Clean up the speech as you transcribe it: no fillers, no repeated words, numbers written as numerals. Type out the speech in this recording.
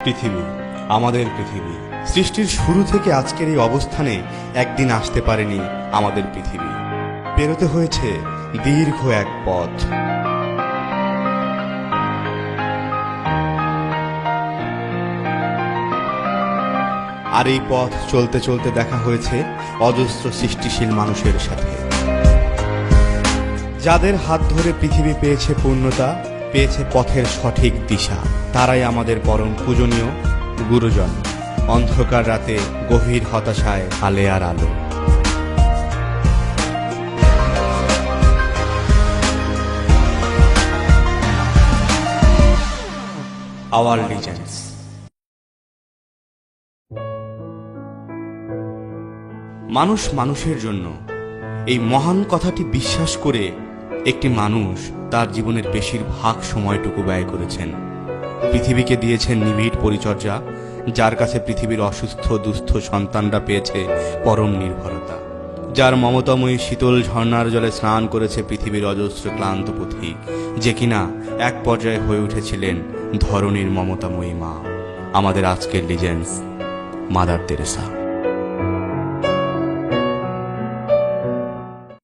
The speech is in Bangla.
পৃথিবী, আমাদের পৃথিবী, সৃষ্টির শুরু থেকে আজকের এই অবস্থানে একদিন আসতে পারেনি আমাদের পৃথিবী। পেরোতে হয়েছে দীর্ঘ এক পথ। আর এই পথ চলতে চলতে দেখা হয়েছে অজস্র সৃষ্টিশীল মানুষের সাথে, যাদের হাত ধরে পৃথিবী পেয়েছে পূর্ণতা, পেয়েছে পথের সঠিক দিশা। তারাই আমাদের পরম পূজনীয় গুরুজন। অন্ধকার রাতে গভীর হতাশায় আলেয়ার আলো। Our legends. মানুষ মানুষের জন্য, এই মহান কথাটি বিশ্বাস করে একটি মানুষ তার জীবনের বেশিরভাগ সময়টুকু ব্যয় করেছেন। পৃথিবীকে দিয়েছেন নিবিড় পরিচর্যা, যার কাছে পৃথিবীর অসুস্থ দুস্থ সন্তানরা পেয়েছে পরম নির্ভরতা, যার মমতাময়ী শীতল ঝর্ণার জলে স্নান করেছে পৃথিবীর অজস্র ক্লান্ত পথিক, যে কিনা এক পর্যায়ে হয়ে উঠেছিলেন ধরণীর মমতাময়ী মা। আমাদের আজকের লিজেন্ডস মাদার তেরেসা।